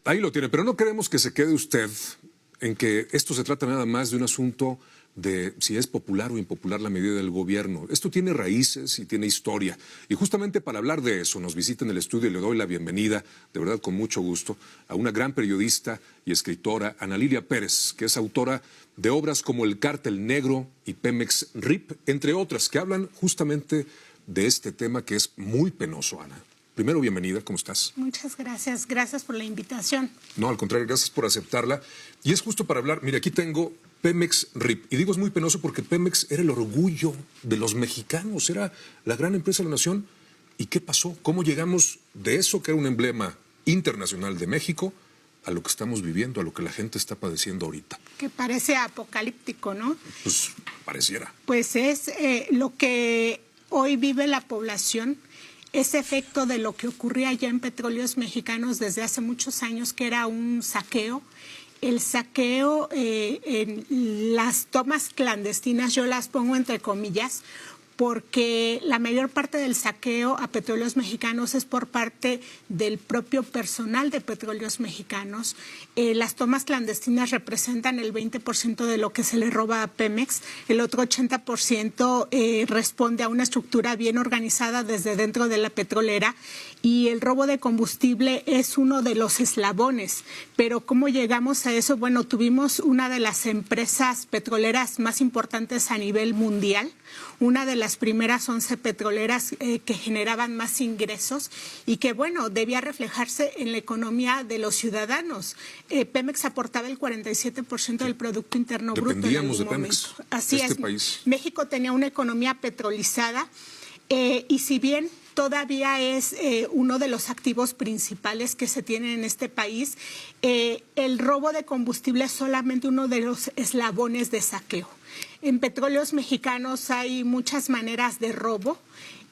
Ahí lo tiene, pero no queremos que se quede usted en que esto se trata nada más de un asunto de si es popular o impopular la medida del gobierno. Esto tiene raíces y tiene historia. Y justamente para hablar de eso nos visita en el estudio y le doy la bienvenida, de verdad con mucho gusto, a una gran periodista y escritora, Ana Lilia Pérez, que es autora de obras como El Cártel Negro y Pemex RIP, entre otras, que hablan justamente de este tema que es muy penoso, Ana. Primero, bienvenida, ¿cómo estás? Muchas gracias, gracias por la invitación. No, al contrario, gracias por aceptarla. Y es justo para hablar, mire, aquí tengo Pemex RIP. Y digo es muy penoso porque Pemex era el orgullo de los mexicanos, era la gran empresa de la nación. ¿Y qué pasó? ¿Cómo llegamos de eso que era un emblema internacional de México a lo que estamos viviendo, a lo que la gente está padeciendo ahorita? Que parece apocalíptico, ¿no? Pues pareciera. Pues es lo que hoy vive la población. Ese efecto de lo que ocurría ya en Petróleos Mexicanos desde hace muchos años, que era un saqueo. El saqueo en las tomas clandestinas, yo las pongo entre comillas, porque la mayor parte del saqueo a Petróleos Mexicanos es por parte del propio personal de Petróleos Mexicanos. Las tomas clandestinas representan el 20% de lo que se le roba a Pemex, el otro 80% responde a una estructura bien organizada desde dentro de la petrolera, y el robo de combustible es uno de los eslabones. Pero ¿cómo llegamos a eso? Bueno, tuvimos una de las empresas petroleras más importantes a nivel mundial, una de las primeras 11 petroleras que generaban más ingresos y que, bueno, debía reflejarse en la economía de los ciudadanos. Pemex aportaba el 47% del Producto Interno Bruto. Dependíamos de Pemex. Así es. País. México tenía una economía petrolizada y si bien todavía es uno de los activos principales que se tienen en este país, el robo de combustible es solamente uno de los eslabones de saqueo. En Petróleos Mexicanos hay muchas maneras de robo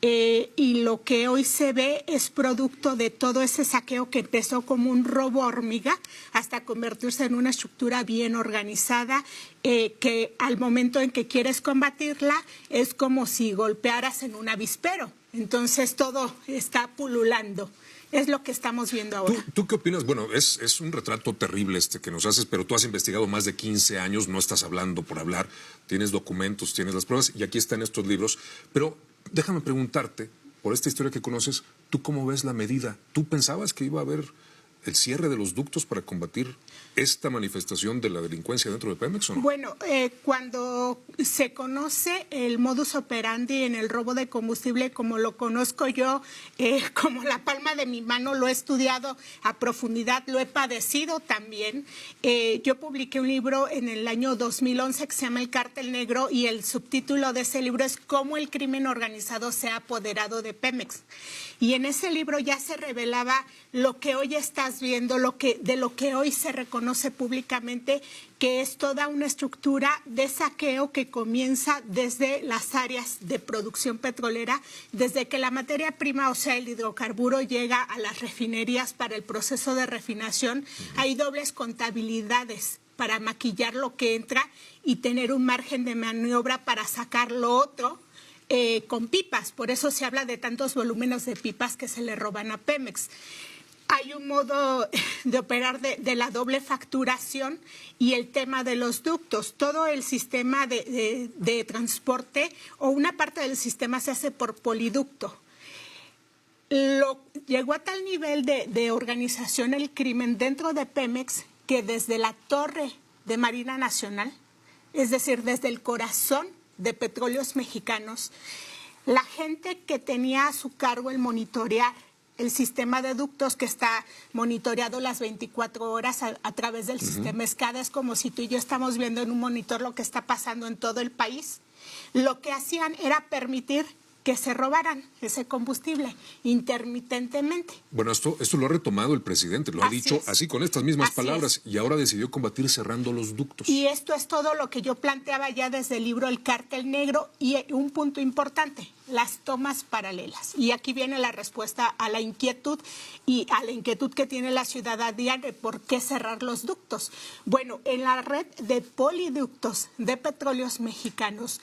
y lo que hoy se ve es producto de todo ese saqueo que empezó como un robo hormiga hasta convertirse en una estructura bien organizada que al momento en que quieres combatirla es como si golpearas en un avispero. Entonces todo está pululando. Es lo que estamos viendo ahora. ¿Tú qué opinas? Bueno, es un retrato terrible este que nos haces, pero tú has investigado más de 15 años, no estás hablando por hablar, tienes documentos, tienes las pruebas y aquí están estos libros. Pero déjame preguntarte, por esta historia que conoces, ¿tú cómo ves la medida? ¿Tú pensabas que iba a haber el cierre de los ductos para combatir esta manifestación de la delincuencia dentro de Pemex o no? Bueno, cuando se conoce el modus operandi en el robo de combustible, como lo conozco yo, como la palma de mi mano, lo he estudiado a profundidad, lo he padecido también. Yo publiqué un libro en el año 2011 que se llama El Cártel Negro y el subtítulo de ese libro es Cómo el crimen organizado se ha apoderado de Pemex. Y en ese libro ya se revelaba lo que hoy estás viendo, de lo que hoy se reconoce públicamente, que es toda una estructura de saqueo que comienza desde las áreas de producción petrolera, desde que la materia prima, o sea, el hidrocarburo, llega a las refinerías para el proceso de refinación. Hay dobles contabilidades para maquillar lo que entra y tener un margen de maniobra para sacar lo otro. Con pipas, por eso se habla de tantos volúmenes de pipas que se le roban a Pemex. Hay un modo de operar de la facturación y el tema de los ductos. Todo el sistema de transporte o una parte del sistema se hace por poliducto. Llegó a tal nivel de organización el crimen dentro de Pemex que desde la torre de Marina Nacional, es decir, desde el corazón de Petróleos Mexicanos, la gente que tenía a su cargo el monitorear el sistema de ductos que está monitoreado las 24 horas a través del sistema SCADA, es como si tú y yo estamos viendo en un monitor lo que está pasando en todo el país. Lo que hacían era permitir que se robaran ese combustible intermitentemente. Bueno, esto lo ha retomado el presidente, lo ha dicho así con estas mismas palabras y ahora decidió combatir cerrando los ductos. Y esto es todo lo que yo planteaba ya desde el libro El Cártel Negro y un punto importante, las tomas paralelas. Y aquí viene la respuesta a la inquietud y a la inquietud que tiene la ciudadanía de por qué cerrar los ductos. Bueno, en la red de poliductos de Petróleos Mexicanos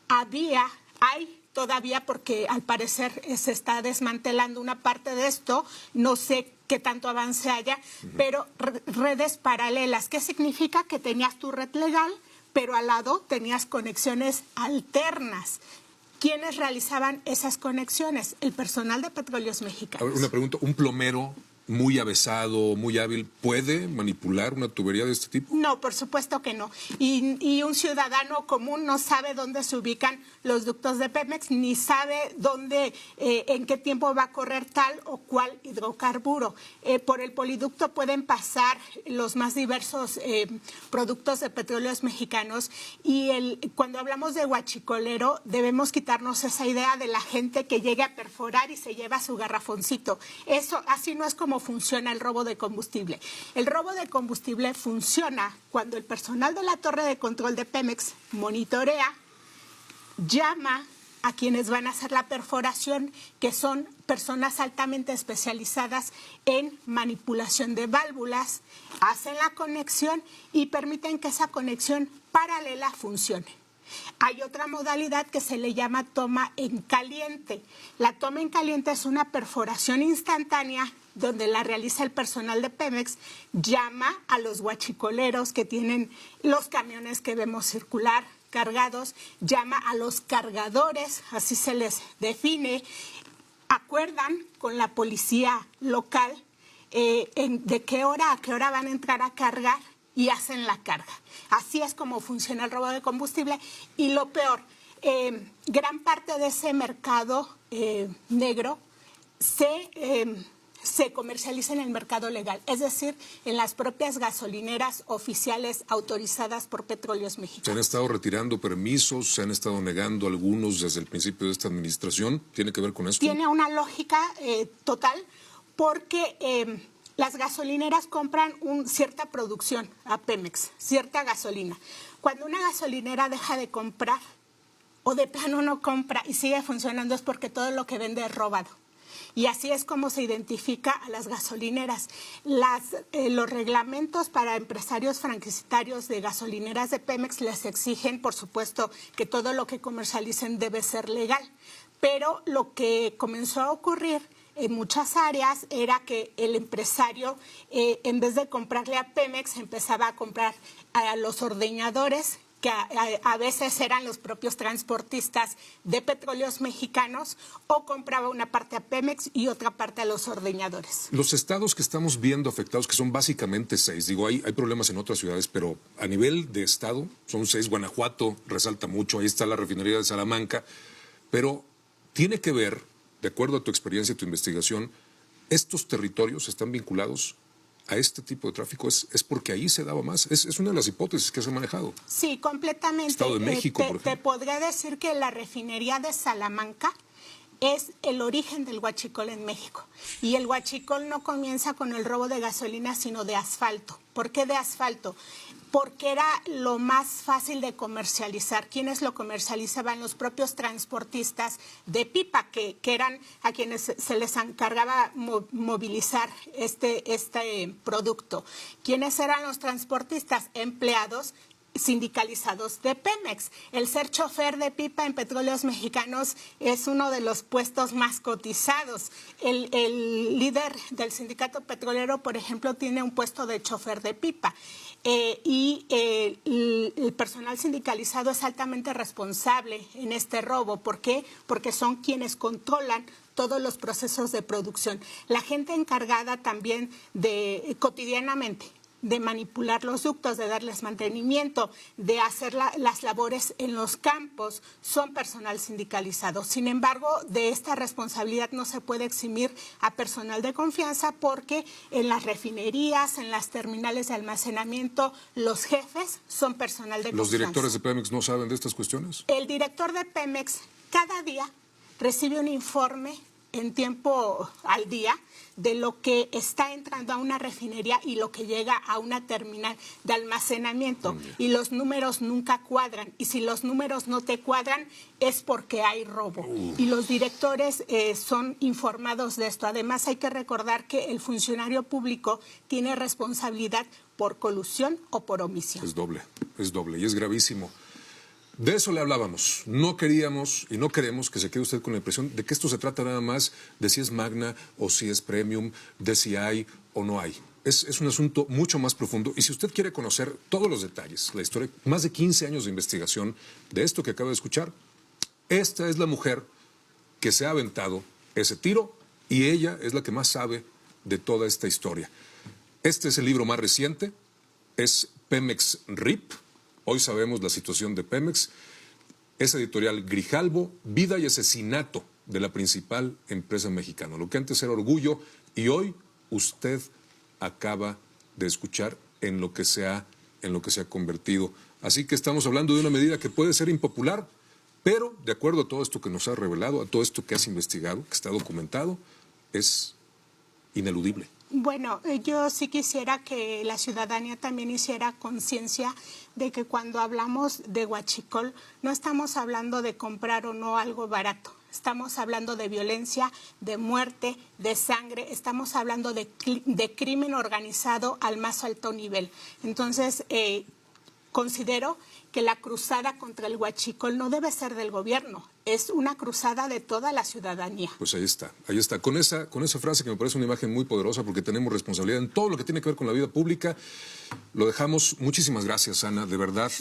hay todavía, porque al parecer se está desmantelando una parte de esto, no sé qué tanto avance haya, pero redes paralelas. ¿Qué significa? Que tenías tu red legal, pero al lado tenías conexiones alternas. ¿Quiénes realizaban esas conexiones? El personal de Petróleos Mexicanos. Una pregunta, ¿un plomero muy avesado, muy hábil, puede manipular una tubería de este tipo? No, por supuesto que no. Y un ciudadano común no sabe dónde se ubican los ductos de Pemex, ni sabe dónde, en qué tiempo va a correr tal o cual hidrocarburo. Por el poliducto pueden pasar los más diversos productos de Petróleos Mexicanos y cuando hablamos de huachicolero debemos quitarnos esa idea de la gente que llegue a perforar y se lleva su garrafoncito. Eso así no es como funciona el robo de combustible. El robo de combustible funciona cuando el personal de la torre de control de Pemex monitorea, llama a quienes van a hacer la perforación, que son personas altamente especializadas en manipulación de válvulas, hacen la conexión y permiten que esa conexión paralela funcione. Hay otra modalidad que se le llama toma en caliente. La toma en caliente es una perforación instantánea donde la realiza el personal de Pemex, llama a los huachicoleros que tienen los camiones que vemos circular cargados, llama a los cargadores, así se les define, acuerdan con la policía local de qué hora a qué hora van a entrar a cargar y hacen la carga. Así es como funciona el robo de combustible y lo peor, gran parte de ese mercado negro se comercializa en el mercado legal, es decir, en las propias gasolineras oficiales autorizadas por Petróleos Mexicanos. ¿Se han estado retirando permisos? ¿Se han estado negando algunos desde el principio de esta administración? ¿Tiene que ver con esto? Tiene una lógica total porque las gasolineras compran cierta producción a Pemex, cierta gasolina. Cuando una gasolinera deja de comprar o de plano no compra y sigue funcionando es porque todo lo que vende es robado. Y así es como se identifica a las gasolineras. Los reglamentos para empresarios franquiciatarios de gasolineras de Pemex les exigen, por supuesto, que todo lo que comercialicen debe ser legal. Pero lo que comenzó a ocurrir en muchas áreas era que el empresario, en vez de comprarle a Pemex, empezaba a comprar a los ordeñadores, que a veces eran los propios transportistas de Petróleos Mexicanos, o compraba una parte a Pemex y otra parte a los ordeñadores. Los estados que estamos viendo afectados, que son básicamente 6, digo, hay problemas en otras ciudades, pero a nivel de estado son 6. Guanajuato resalta mucho, ahí está la refinería de Salamanca, pero tiene que ver, de acuerdo a tu experiencia y tu investigación, ¿estos territorios están vinculados a este tipo de tráfico? ¿Es porque ahí se daba más? Es una de las hipótesis que se ha manejado. Sí, completamente. Estado de México, por ejemplo. Te podría decir que la refinería de Salamanca es el origen del huachicol en México. Y el huachicol no comienza con el robo de gasolina, sino de asfalto. ¿Por qué de asfalto? Porque era lo más fácil de comercializar. ¿Quiénes lo comercializaban? Los propios transportistas de pipa, que eran a quienes se les encargaba movilizar este producto. ¿Quiénes eran los transportistas? Empleados sindicalizados de Pemex. El ser chofer de pipa en Petróleos Mexicanos es uno de los puestos más cotizados. El líder del sindicato petrolero, por ejemplo, tiene un puesto de chofer de pipa. El personal sindicalizado es altamente responsable en este robo. ¿Por qué? Porque son quienes controlan todos los procesos de producción. La gente encargada también cotidianamente de manipular los ductos, de darles mantenimiento, de hacer las labores en los campos, son personal sindicalizado. Sin embargo, de esta responsabilidad no se puede eximir a personal de confianza porque en las refinerías, en las terminales de almacenamiento, los jefes son personal de confianza. ¿Los directores de Pemex no saben de estas cuestiones? El director de Pemex cada día recibe un informe en tiempo al día de lo que está entrando a una refinería y lo que llega a una terminal de almacenamiento. Y los números nunca cuadran. Y si los números no te cuadran, es porque hay robo. Y los directores son informados de esto. Además, hay que recordar que el funcionario público tiene responsabilidad por colusión o por omisión. Es doble y es gravísimo. De eso le hablábamos. No queríamos y no queremos que se quede usted con la impresión de que esto se trata nada más de si es magna o si es premium, de si hay o no hay. Es un asunto mucho más profundo y si usted quiere conocer todos los detalles, la historia, más de 15 años de investigación de esto que acaba de escuchar, esta es la mujer que se ha aventado ese tiro y ella es la que más sabe de toda esta historia. Este es el libro más reciente, es Pemex RIP. Hoy sabemos la situación de Pemex. Es editorial Grijalbo, Vida y Asesinato de la principal empresa mexicana. Lo que antes era Orgullo y hoy usted acaba de escuchar en lo que se ha convertido. Así que estamos hablando de una medida que puede ser impopular, pero de acuerdo a todo esto que nos ha revelado, a todo esto que has investigado, que está documentado, es ineludible. Bueno, yo sí quisiera que la ciudadanía también hiciera conciencia de que cuando hablamos de huachicol no estamos hablando de comprar o no algo barato. Estamos hablando de violencia, de muerte, de sangre, estamos hablando de crimen organizado al más alto nivel. Entonces, considero que la cruzada contra el huachicol no debe ser del gobierno, es una cruzada de toda la ciudadanía. Pues ahí está. Con esa frase que me parece una imagen muy poderosa porque tenemos responsabilidad en todo lo que tiene que ver con la vida pública. Lo dejamos. Muchísimas gracias, Ana, de verdad.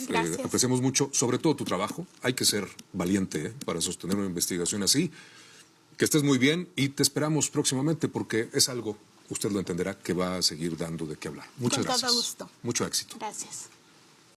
Apreciamos mucho, sobre todo tu trabajo. Hay que ser valiente para sostener una investigación así. Que estés muy bien y te esperamos próximamente porque es algo, usted lo entenderá, que va a seguir dando de qué hablar. Muchas gracias. Con todo gusto. Mucho éxito. Gracias.